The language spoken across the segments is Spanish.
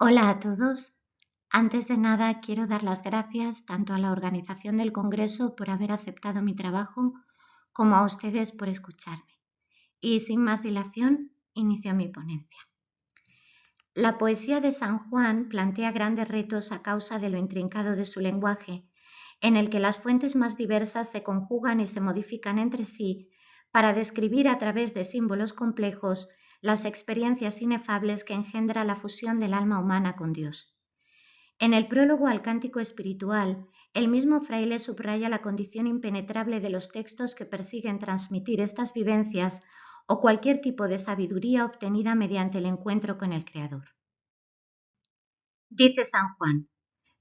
Hola a todos. Antes de nada, quiero dar las gracias tanto a la organización del Congreso por haber aceptado mi trabajo, como a ustedes por escucharme. Y sin más dilación, inicio mi ponencia. La poesía de San Juan plantea grandes retos a causa de lo intrincado de su lenguaje, en el que las fuentes más diversas se conjugan y se modifican entre sí para describir a través de símbolos complejos las experiencias inefables que engendra la fusión del alma humana con Dios. En el prólogo al Cántico Espiritual, el mismo fraile subraya la condición impenetrable de los textos que persiguen transmitir estas vivencias o cualquier tipo de sabiduría obtenida mediante el encuentro con el Creador. Dice San Juan: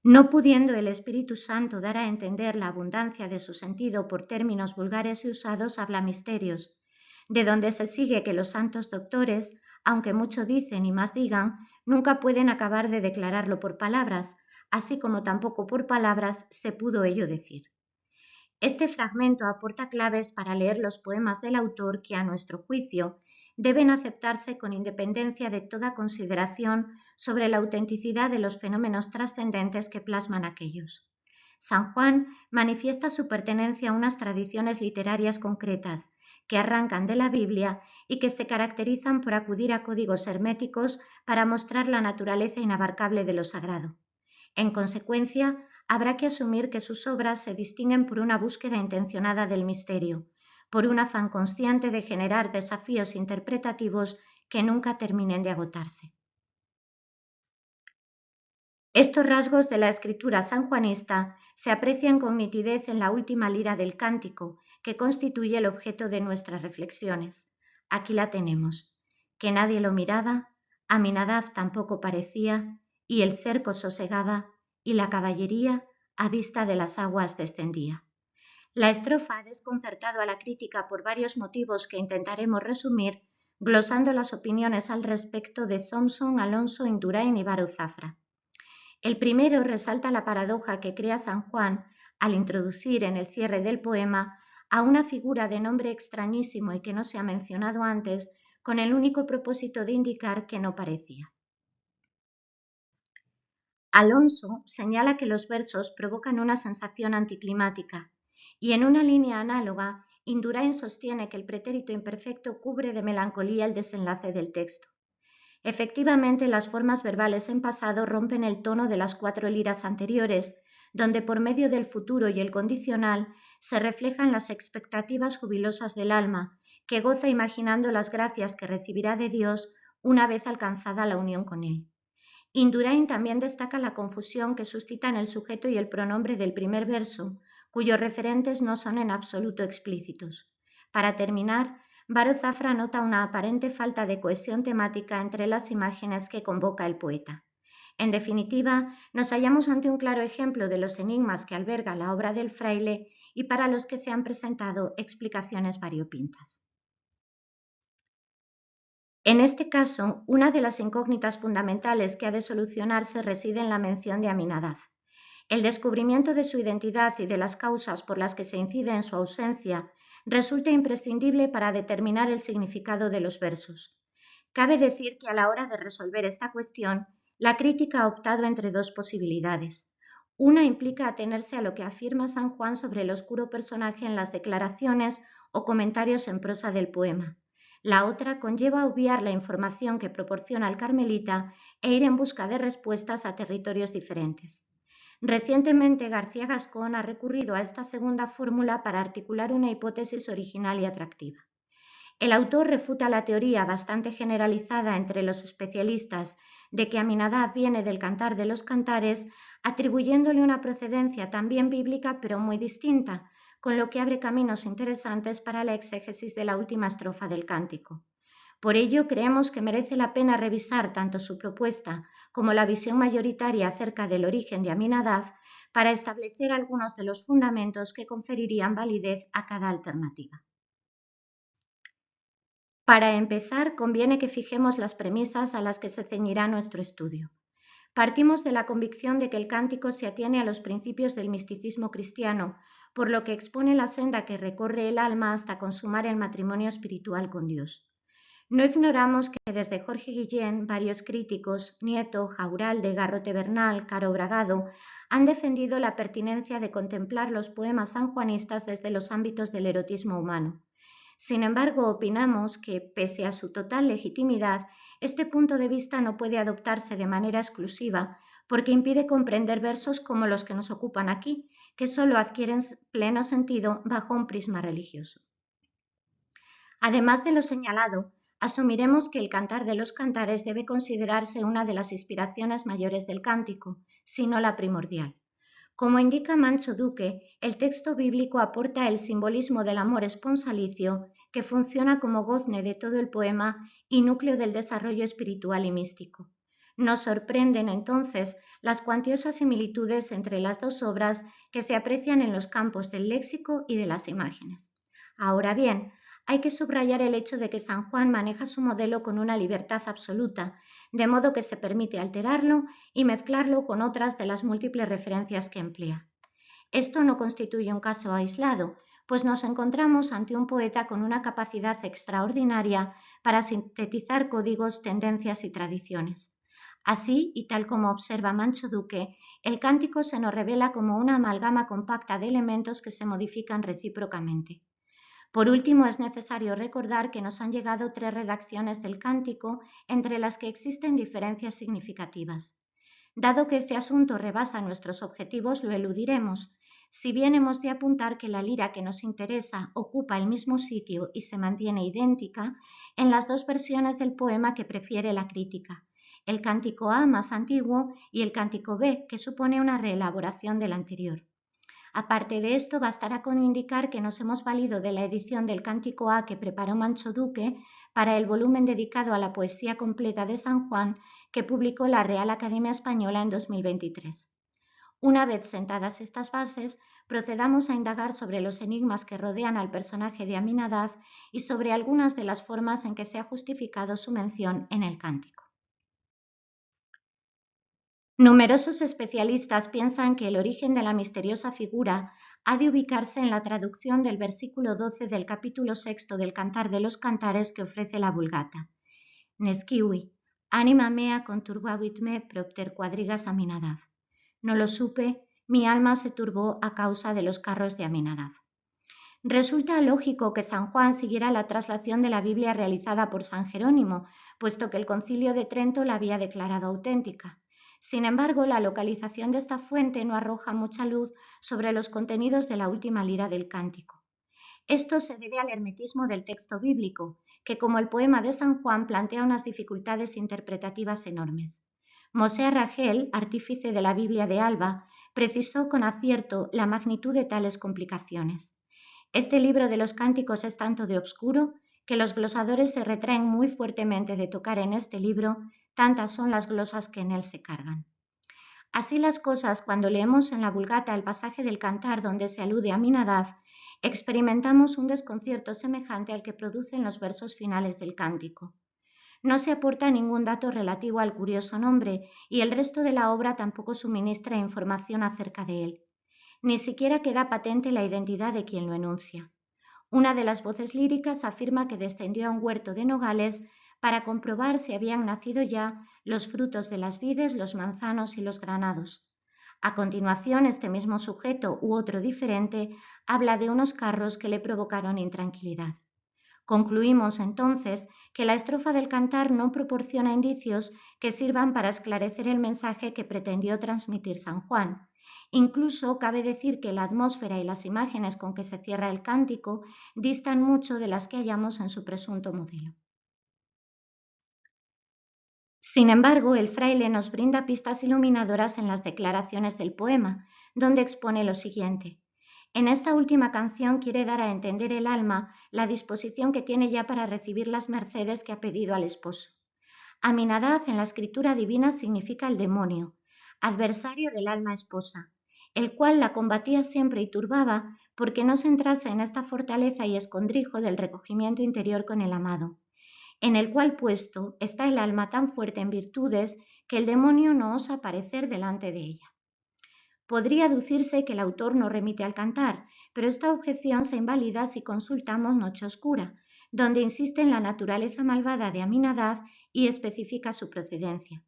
no pudiendo el Espíritu Santo dar a entender la abundancia de su sentido por términos vulgares y usados, habla misterios, de donde se sigue que los santos doctores, aunque mucho dicen y más digan, nunca pueden acabar de declararlo por palabras, así como tampoco por palabras se pudo ello decir. Este fragmento aporta claves para leer los poemas del autor que, a nuestro juicio, deben aceptarse con independencia de toda consideración sobre la autenticidad de los fenómenos trascendentes que plasman aquellos. San Juan manifiesta su pertenencia a unas tradiciones literarias concretas que arrancan de la Biblia y que se caracterizan por acudir a códigos herméticos para mostrar la naturaleza inabarcable de lo sagrado. En consecuencia, habrá que asumir que sus obras se distinguen por una búsqueda intencionada del misterio, por un afán consciente de generar desafíos interpretativos que nunca terminen de agotarse. Estos rasgos de la escritura sanjuanista se aprecian con nitidez en la última lira del cántico, que constituye el objeto de nuestras reflexiones. Aquí la tenemos: que nadie lo miraba, Aminadab tampoco parecía, y el cerco sosegaba, y la caballería a vista de las aguas descendía. La estrofa ha desconcertado a la crítica por varios motivos que intentaremos resumir, glosando las opiniones al respecto de Thompson, Alonso, Indurain y Baró Zafra. El primero resalta la paradoja que crea San Juan al introducir en el cierre del poema a una figura de nombre extrañísimo y que no se ha mencionado antes, con el único propósito de indicar que no parecía. Alonso señala que los versos provocan una sensación anticlimática, y en una línea análoga, Indurain sostiene que el pretérito imperfecto cubre de melancolía el desenlace del texto. Efectivamente, las formas verbales en pasado rompen el tono de las 4 liras anteriores, donde por medio del futuro y el condicional se reflejan las expectativas jubilosas del alma, que goza imaginando las gracias que recibirá de Dios una vez alcanzada la unión con Él. Indurain también destaca la confusión que suscitan el sujeto y el pronombre del primer verso, cuyos referentes no son en absoluto explícitos. Para terminar, Baró Zafra nota una aparente falta de cohesión temática entre las imágenes que convoca el poeta. En definitiva, nos hallamos ante un claro ejemplo de los enigmas que alberga la obra del fraile y para los que se han presentado explicaciones variopintas. En este caso, una de las incógnitas fundamentales que ha de solucionarse reside en la mención de Aminadab. El descubrimiento de su identidad y de las causas por las que se incide en su ausencia resulta imprescindible para determinar el significado de los versos. Cabe decir que a la hora de resolver esta cuestión, la crítica ha optado entre dos posibilidades. Una implica atenerse a lo que afirma San Juan sobre el oscuro personaje en las declaraciones o comentarios en prosa del poema. La otra conlleva obviar la información que proporciona el carmelita e ir en busca de respuestas a territorios diferentes. Recientemente, García Gascón ha recurrido a esta segunda fórmula para articular una hipótesis original y atractiva. El autor refuta la teoría bastante generalizada entre los especialistas de que Aminadab viene del Cantar de los Cantares, atribuyéndole una procedencia también bíblica pero muy distinta, con lo que abre caminos interesantes para la exégesis de la última estrofa del cántico. Por ello, creemos que merece la pena revisar tanto su propuesta como la visión mayoritaria acerca del origen de Aminadab para establecer algunos de los fundamentos que conferirían validez a cada alternativa. Para empezar, conviene que fijemos las premisas a las que se ceñirá nuestro estudio. Partimos de la convicción de que el cántico se atiene a los principios del misticismo cristiano, por lo que expone la senda que recorre el alma hasta consumar el matrimonio espiritual con Dios. No ignoramos que desde Jorge Guillén varios críticos, Nieto, Jauralde, Garrote Bernal, Caro Bragado, han defendido la pertinencia de contemplar los poemas sanjuanistas desde los ámbitos del erotismo humano. Sin embargo, opinamos que, pese a su total legitimidad, este punto de vista no puede adoptarse de manera exclusiva porque impide comprender versos como los que nos ocupan aquí, que solo adquieren pleno sentido bajo un prisma religioso. Además de lo señalado, asumiremos que el Cantar de los Cantares debe considerarse una de las inspiraciones mayores del cántico, si no la primordial. Como indica Mancho Duque, el texto bíblico aporta el simbolismo del amor esponsalicio que funciona como gozne de todo el poema y núcleo del desarrollo espiritual y místico. Nos sorprenden entonces las cuantiosas similitudes entre las dos obras que se aprecian en los campos del léxico y de las imágenes. Ahora bien, hay que subrayar el hecho de que San Juan maneja su modelo con una libertad absoluta, de modo que se permite alterarlo y mezclarlo con otras de las múltiples referencias que emplea. Esto no constituye un caso aislado, pues nos encontramos ante un poeta con una capacidad extraordinaria para sintetizar códigos, tendencias y tradiciones. Así, y tal como observa Mancho Duque, el cántico se nos revela como una amalgama compacta de elementos que se modifican recíprocamente. Por último, es necesario recordar que nos han llegado 3 redacciones del cántico, entre las que existen diferencias significativas. Dado que este asunto rebasa nuestros objetivos, lo eludiremos, si bien hemos de apuntar que la lira que nos interesa ocupa el mismo sitio y se mantiene idéntica en las 2 versiones del poema que prefiere la crítica, el cántico A más antiguo y el cántico B, que supone una reelaboración del anterior. Aparte de esto, bastará con indicar que nos hemos valido de la edición del Cántico A que preparó Mancho Duque para el volumen dedicado a la poesía completa de San Juan que publicó la Real Academia Española en 2023. Una vez sentadas estas bases, procedamos a indagar sobre los enigmas que rodean al personaje de Aminadab y sobre algunas de las formas en que se ha justificado su mención en el cántico. Numerosos especialistas piensan que el origen de la misteriosa figura ha de ubicarse en la traducción del versículo 12 del capítulo 6 del Cantar de los Cantares que ofrece la Vulgata. Nescivi, anima mea conturbavit me propter quadrigas Aminadab. No lo supe, mi alma se turbó a causa de los carros de Aminadab. Resulta lógico que San Juan siguiera la traslación de la Biblia realizada por San Jerónimo, puesto que el Concilio de Trento la había declarado auténtica. Sin embargo, la localización de esta fuente no arroja mucha luz sobre los contenidos de la última lira del cántico. Esto se debe al hermetismo del texto bíblico, que como el poema de San Juan plantea unas dificultades interpretativas enormes. Moshe Ragel, artífice de la Biblia de Alba, precisó con acierto la magnitud de tales complicaciones. Este libro de los cánticos es tanto de obscuro que los glosadores se retraen muy fuertemente de tocar en este libro, tantas son las glosas que en él se cargan. Así las cosas, cuando leemos en la Vulgata el pasaje del Cantar donde se alude a Aminadab, experimentamos un desconcierto semejante al que producen los versos finales del cántico. No se aporta ningún dato relativo al curioso nombre y el resto de la obra tampoco suministra información acerca de él. Ni siquiera queda patente la identidad de quien lo enuncia. Una de las voces líricas afirma que descendió a un huerto de nogales para comprobar si habían nacido ya los frutos de las vides, los manzanos y los granados. A continuación, este mismo sujeto u otro diferente habla de unos carros que le provocaron intranquilidad. Concluimos entonces que la estrofa del cantar no proporciona indicios que sirvan para esclarecer el mensaje que pretendió transmitir San Juan. Incluso cabe decir que la atmósfera y las imágenes con que se cierra el cántico distan mucho de las que hallamos en su presunto modelo. Sin embargo, el fraile nos brinda pistas iluminadoras en las declaraciones del poema, donde expone lo siguiente. En esta última canción quiere dar a entender el alma la disposición que tiene ya para recibir las mercedes que ha pedido al esposo. Aminadab en la escritura divina significa el demonio, adversario del alma esposa, el cual la combatía siempre y turbaba porque no se entrase en esta fortaleza y escondrijo del recogimiento interior con el amado, en el cual puesto está el alma tan fuerte en virtudes que el demonio no osa aparecer delante de ella. Podría aducirse que el autor no remite al cantar, pero esta objeción se invalida si consultamos Noche Oscura, donde insiste en la naturaleza malvada de Aminadab y especifica su procedencia.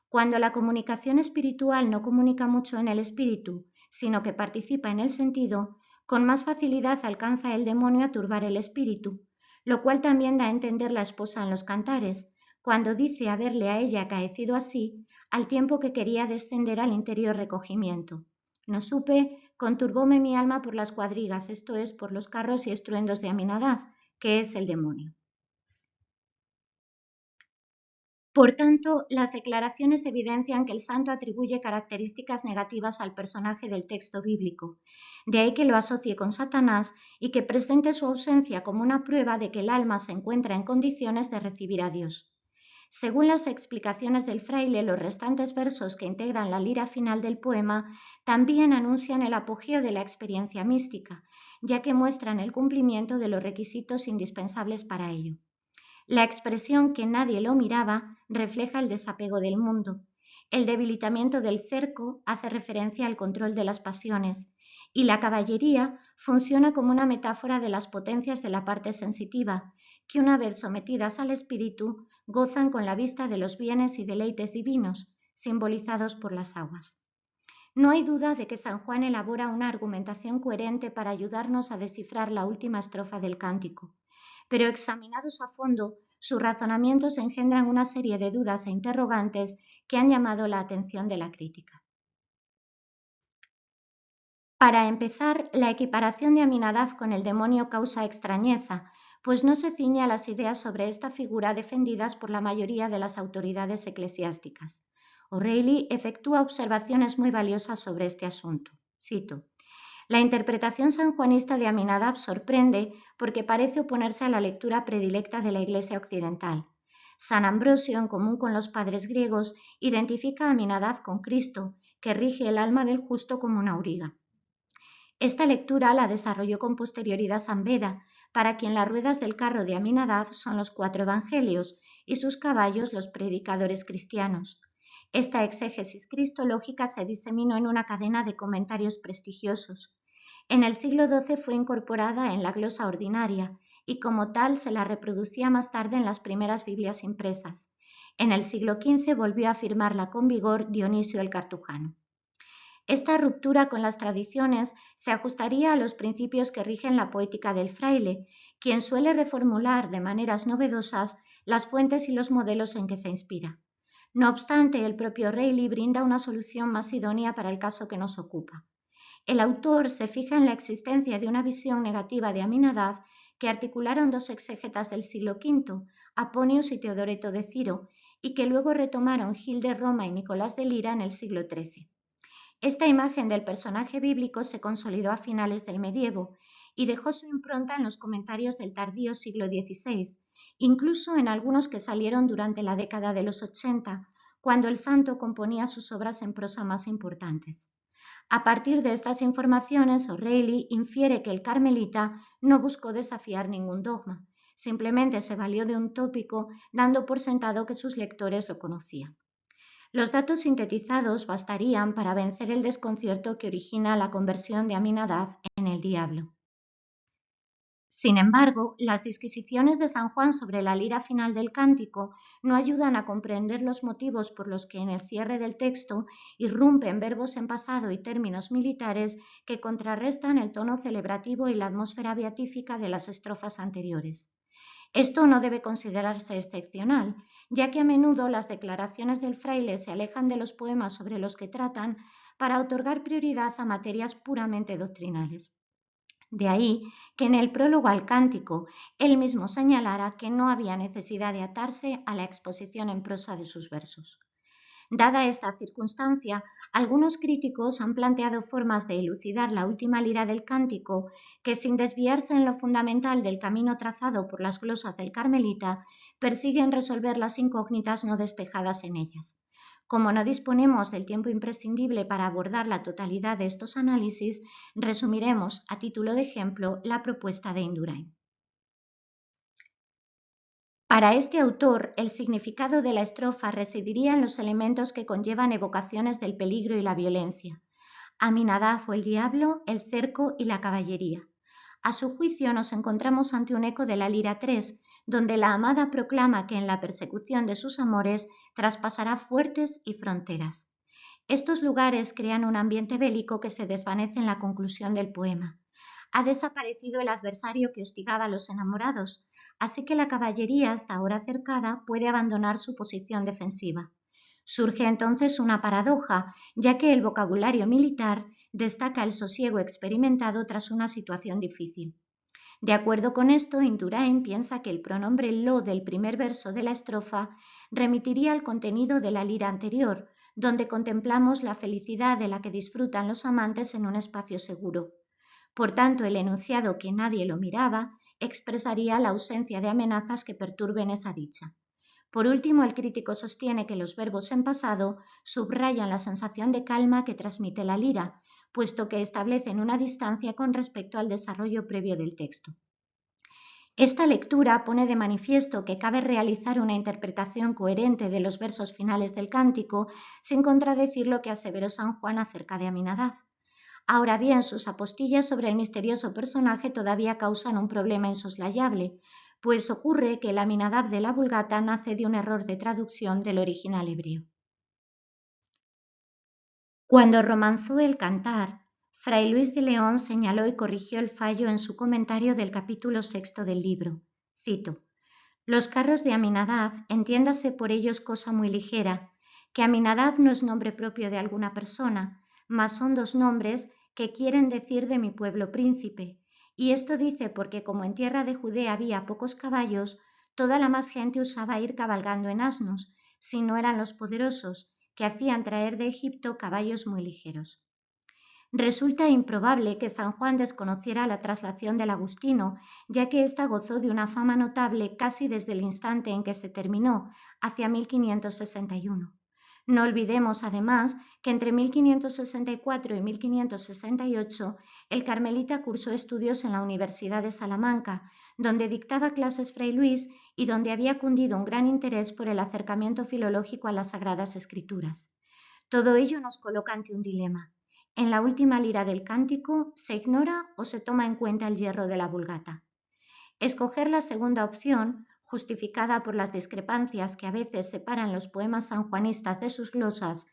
Cuando la comunicación espiritual no comunica mucho en el espíritu, sino que participa en el sentido, con más facilidad alcanza el demonio a turbar el espíritu, lo cual también da a entender la esposa en los cantares, cuando dice haberle a ella acaecido así, al tiempo que quería descender al interior recogimiento. No supe, conturbóme mi alma por las cuadrigas, esto es, por los carros y estruendos de Aminadab, que es el demonio. Por tanto, las declaraciones evidencian que el santo atribuye características negativas al personaje del texto bíblico, de ahí que lo asocie con Satanás y que presente su ausencia como una prueba de que el alma se encuentra en condiciones de recibir a Dios. Según las explicaciones del fraile, los restantes versos que integran la lira final del poema también anuncian el apogeo de la experiencia mística, ya que muestran el cumplimiento de los requisitos indispensables para ello. La expresión que nadie lo miraba refleja el desapego del mundo. El debilitamiento del cerco hace referencia al control de las pasiones y la caballería funciona como una metáfora de las potencias de la parte sensitiva, que una vez sometidas al espíritu gozan con la vista de los bienes y deleites divinos, simbolizados por las aguas. No hay duda de que San Juan elabora una argumentación coherente para ayudarnos a descifrar la última estrofa del cántico, pero examinados a fondo, sus razonamientos engendran una serie de dudas e interrogantes que han llamado la atención de la crítica. Para empezar, la equiparación de Aminadab con el demonio causa extrañeza, pues no se ciñe a las ideas sobre esta figura defendidas por la mayoría de las autoridades eclesiásticas. O'Reilly efectúa observaciones muy valiosas sobre este asunto. Cito: la interpretación sanjuanista de Aminadab sorprende porque parece oponerse a la lectura predilecta de la Iglesia occidental. San Ambrosio, en común con los padres griegos, identifica a Aminadab con Cristo, que rige el alma del justo como una auriga. Esta lectura la desarrolló con posterioridad San Beda, para quien las ruedas del carro de Aminadab son los 4 evangelios y sus caballos los predicadores cristianos. Esta exégesis cristológica se diseminó en una cadena de comentarios prestigiosos. En el siglo XII fue incorporada en la glosa ordinaria y como tal se la reproducía más tarde en las primeras Biblias impresas. En el siglo XV volvió a afirmarla con vigor Dionisio el Cartujano. Esta ruptura con las tradiciones se ajustaría a los principios que rigen la poética del fraile, quien suele reformular de maneras novedosas las fuentes y los modelos en que se inspira. No obstante, el propio Reilly brinda una solución más idónea para el caso que nos ocupa. El autor se fija en la existencia de una visión negativa de Aminadab que articularon 2 exégetas del siglo V, Aponius y Teodoreto de Ciro, y que luego retomaron Gil de Roma y Nicolás de Lira en el siglo XIII. Esta imagen del personaje bíblico se consolidó a finales del medievo y dejó su impronta en los comentarios del tardío siglo XVI, incluso en algunos que salieron durante la década de los 80, cuando el santo componía sus obras en prosa más importantes. A partir de estas informaciones, O'Reilly infiere que el carmelita no buscó desafiar ningún dogma, simplemente se valió de un tópico dando por sentado que sus lectores lo conocían. Los datos sintetizados bastarían para vencer el desconcierto que origina la conversión de Aminadab en el diablo. Sin embargo, las disquisiciones de San Juan sobre la lira final del cántico no ayudan a comprender los motivos por los que en el cierre del texto irrumpen verbos en pasado y términos militares que contrarrestan el tono celebrativo y la atmósfera beatífica de las estrofas anteriores. Esto no debe considerarse excepcional, ya que a menudo las declaraciones del fraile se alejan de los poemas sobre los que tratan para otorgar prioridad a materias puramente doctrinales. De ahí que en el prólogo al cántico él mismo señalara que no había necesidad de atarse a la exposición en prosa de sus versos. Dada esta circunstancia, algunos críticos han planteado formas de elucidar la última lira del cántico que, sin desviarse en lo fundamental del camino trazado por las glosas del Carmelita, persiguen resolver las incógnitas no despejadas en ellas. Como no disponemos del tiempo imprescindible para abordar la totalidad de estos análisis, resumiremos, a título de ejemplo, la propuesta de Indurain. Para este autor, el significado de la estrofa residiría en los elementos que conllevan evocaciones del peligro y la violencia. Aminadab o el diablo, el cerco y la caballería. A su juicio nos encontramos ante un eco de la lira 3, donde la amada proclama que en la persecución de sus amores traspasará fuertes y fronteras. Estos lugares crean un ambiente bélico que se desvanece en la conclusión del poema. Ha desaparecido el adversario que hostigaba a los enamorados, así que la caballería hasta ahora cercada puede abandonar su posición defensiva. Surge entonces una paradoja, ya que el vocabulario militar destaca el sosiego experimentado tras una situación difícil. De acuerdo con esto, Indurain piensa que el pronombre lo del primer verso de la estrofa remitiría al contenido de la lira anterior, donde contemplamos la felicidad de la que disfrutan los amantes en un espacio seguro. Por tanto, el enunciado que nadie lo miraba expresaría la ausencia de amenazas que perturben esa dicha. Por último, el crítico sostiene que los verbos en pasado subrayan la sensación de calma que transmite la lira, puesto que establecen una distancia con respecto al desarrollo previo del texto. Esta lectura pone de manifiesto que cabe realizar una interpretación coherente de los versos finales del cántico sin contradecir lo que aseveró San Juan acerca de Aminadab. Ahora bien, sus apostillas sobre el misterioso personaje todavía causan un problema insoslayable, pues ocurre que el Aminadab de la Vulgata nace de un error de traducción del original hebreo. Cuando romanzó el Cantar, Fray Luis de León señaló y corrigió el fallo en su comentario del capítulo 6 del libro. Cito: los carros de Aminadab, entiéndase por ellos cosa muy ligera, que Aminadab no es nombre propio de alguna persona, mas son dos nombres que quieren decir de mi pueblo príncipe. Y esto dice porque como en tierra de Judea había pocos caballos, toda la más gente usaba ir cabalgando en asnos, si no eran los poderosos, que hacían traer de Egipto caballos muy ligeros. Resulta improbable que San Juan desconociera la traslación del Agustino, ya que ésta gozó de una fama notable casi desde el instante en que se terminó, hacia 1561. No olvidemos, además, que entre 1564 y 1568 el carmelita cursó estudios en la Universidad de Salamanca, donde dictaba clases Fray Luis y donde había cundido un gran interés por el acercamiento filológico a las Sagradas Escrituras. Todo ello nos coloca ante un dilema. En la última lira del cántico, ¿se ignora o se toma en cuenta el hierro de la Vulgata? Escoger la segunda opción, justificada por las discrepancias que a veces separan los poemas sanjuanistas de sus glosas,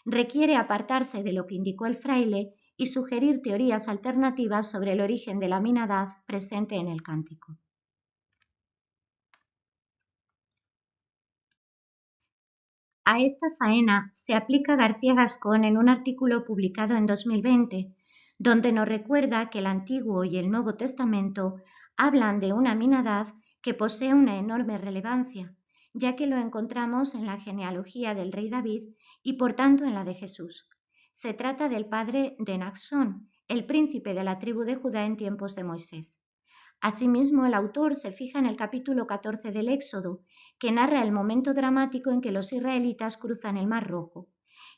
requiere apartarse de lo que indicó el fraile y sugerir teorías alternativas sobre el origen de la Aminadab presente en el cántico. A esta faena se aplica García Gascón en un artículo publicado en 2020, donde nos recuerda que el Antiguo y el Nuevo Testamento hablan de una Aminadab que posee una enorme relevancia, ya que lo encontramos en la genealogía del rey David y por tanto en la de Jesús. Se trata del padre de Naasón, el príncipe de la tribu de Judá en tiempos de Moisés. Asimismo, el autor se fija en el capítulo 14 del Éxodo, que narra el momento dramático en que los israelitas cruzan el Mar Rojo,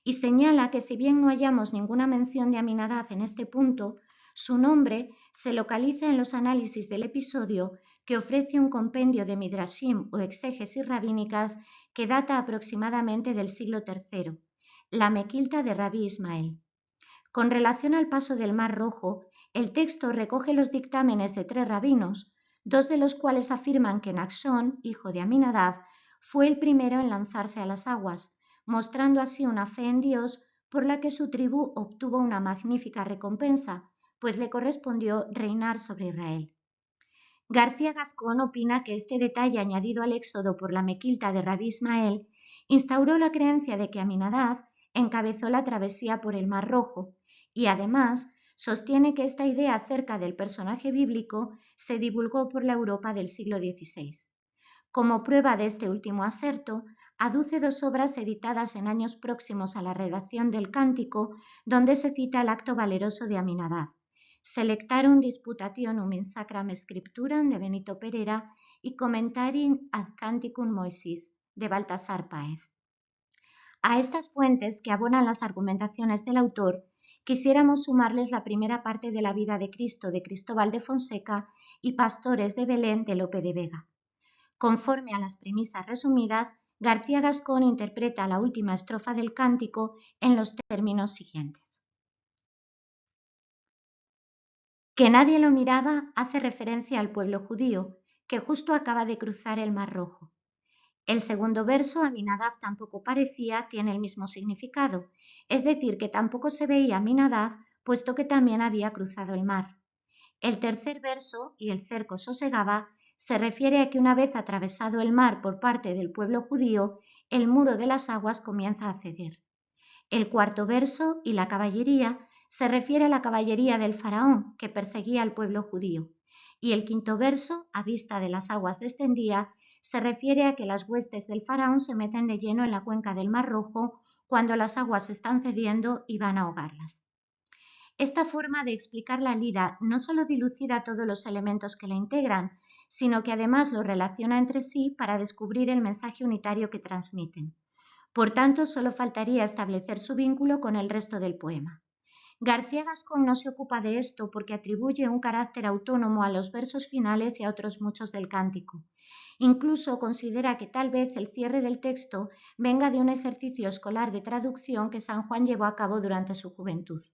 y señala que si bien no hallamos ninguna mención de Aminadab en este punto, su nombre se localiza en los análisis del episodio que ofrece un compendio de midrashim o exégesis rabínicas que data aproximadamente del siglo III, la Mequilta de Rabí Ismael. Con relación al paso del Mar Rojo, el texto recoge los dictámenes de 3 rabinos, 2 de los cuales afirman que Naasón, hijo de Aminadab, fue el primero en lanzarse a las aguas, mostrando así una fe en Dios por la que su tribu obtuvo una magnífica recompensa, pues le correspondió reinar sobre Israel. García Gascón opina que este detalle añadido al Éxodo por la Mequilta de Rabí Ismael instauró la creencia de que Aminadab encabezó la travesía por el Mar Rojo y además sostiene que esta idea acerca del personaje bíblico se divulgó por la Europa del siglo XVI. Como prueba de este último aserto, aduce 2 obras editadas en años próximos a la redacción del Cántico, donde se cita el acto valeroso de Aminadab: Selectarum Disputationum in Sacram Scripturam de Benito Perera y Commentarium ad Canticum Moisis de Baltasar Páez. A estas fuentes que abonan las argumentaciones del autor, quisiéramos sumarles la primera parte de la vida de Cristo de Cristóbal de Fonseca y Pastores de Belén de Lope de Vega. Conforme a las premisas resumidas, García Gascón interpreta la última estrofa del cántico en los términos siguientes. Que nadie lo miraba hace referencia al pueblo judío, que justo acaba de cruzar el Mar Rojo. El segundo verso, Aminadab tampoco parecía, tiene el mismo significado, es decir, que tampoco se veía Aminadab, puesto que también había cruzado el mar. El tercer verso, y el cerco sosegaba, se refiere a que una vez atravesado el mar por parte del pueblo judío, el muro de las aguas comienza a ceder. El cuarto verso, y la caballería, se refiere a la caballería del faraón que perseguía al pueblo judío. Y el quinto verso, a vista de las aguas descendía, se refiere a que las huestes del faraón se meten de lleno en la cuenca del Mar Rojo cuando las aguas están cediendo y van a ahogarlas. Esta forma de explicar la lira no solo dilucida todos los elementos que la integran, sino que además los relaciona entre sí para descubrir el mensaje unitario que transmiten. Por tanto, solo faltaría establecer su vínculo con el resto del poema. García Gascón no se ocupa de esto porque atribuye un carácter autónomo a los versos finales y a otros muchos del cántico. Incluso considera que tal vez el cierre del texto venga de un ejercicio escolar de traducción que San Juan llevó a cabo durante su juventud.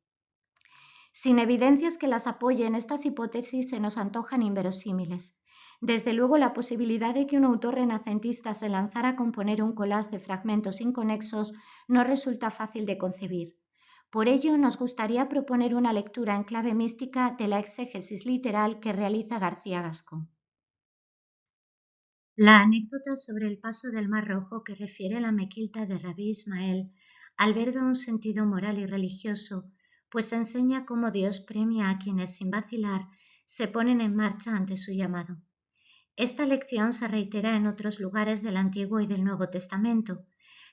Sin evidencias que las apoyen, estas hipótesis se nos antojan inverosímiles. Desde luego, la posibilidad de que un autor renacentista se lanzara a componer un collage de fragmentos inconexos no resulta fácil de concebir. Por ello, nos gustaría proponer una lectura en clave mística de la exégesis literal que realiza García Gascón. La anécdota sobre el paso del Mar Rojo que refiere la Mequilta de Rabí Ismael alberga un sentido moral y religioso, pues enseña cómo Dios premia a quienes sin vacilar se ponen en marcha ante su llamado. Esta lección se reitera en otros lugares del Antiguo y del Nuevo Testamento.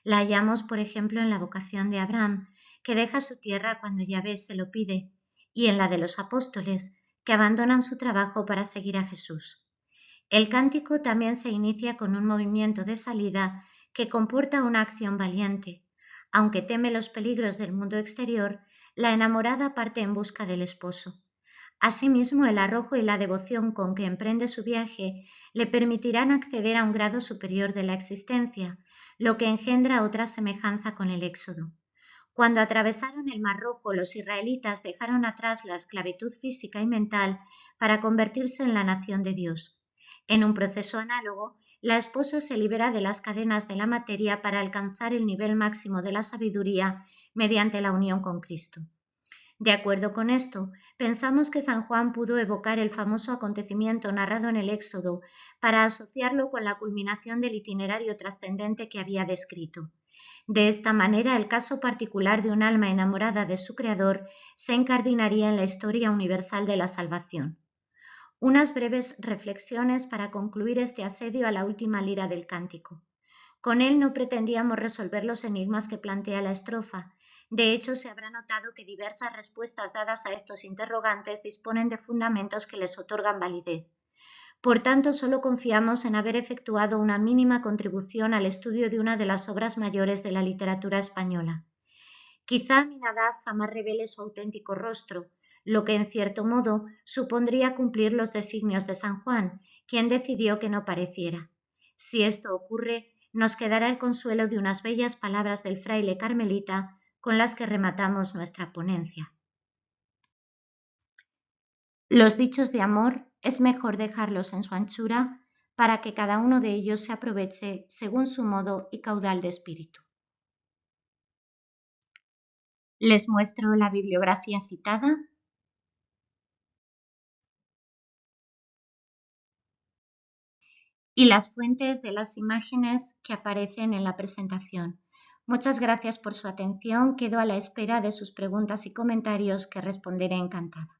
La hallamos, por ejemplo, en la vocación de Abraham, que deja su tierra cuando Yahvé se lo pide, y en la de los apóstoles, que abandonan su trabajo para seguir a Jesús. El cántico también se inicia con un movimiento de salida que comporta una acción valiente. Aunque teme los peligros del mundo exterior, la enamorada parte en busca del esposo. Asimismo, el arrojo y la devoción con que emprende su viaje le permitirán acceder a un grado superior de la existencia, lo que engendra otra semejanza con el Éxodo. Cuando atravesaron el Mar Rojo, los israelitas dejaron atrás la esclavitud física y mental para convertirse en la nación de Dios. En un proceso análogo, la esposa se libera de las cadenas de la materia para alcanzar el nivel máximo de la sabiduría mediante la unión con Cristo. De acuerdo con esto, pensamos que San Juan pudo evocar el famoso acontecimiento narrado en el Éxodo para asociarlo con la culminación del itinerario trascendente que había descrito. De esta manera, el caso particular de un alma enamorada de su Creador se encardinaría en la historia universal de la salvación. Unas breves reflexiones para concluir este asedio a la última lira del cántico. Con él no pretendíamos resolver los enigmas que plantea la estrofa. De hecho, se habrá notado que diversas respuestas dadas a estos interrogantes disponen de fundamentos que les otorgan validez. Por tanto, solo confiamos en haber efectuado una mínima contribución al estudio de una de las obras mayores de la literatura española. Quizá Aminadab jamás revele su auténtico rostro, lo que en cierto modo supondría cumplir los designios de San Juan, quien decidió que no pareciera. Si esto ocurre, nos quedará el consuelo de unas bellas palabras del fraile carmelita con las que rematamos nuestra ponencia. Los dichos de amor es mejor dejarlos en su anchura para que cada uno de ellos se aproveche según su modo y caudal de espíritu. Les muestro la bibliografía citada y las fuentes de las imágenes que aparecen en la presentación. Muchas gracias por su atención. Quedo a la espera de sus preguntas y comentarios que responderé encantada.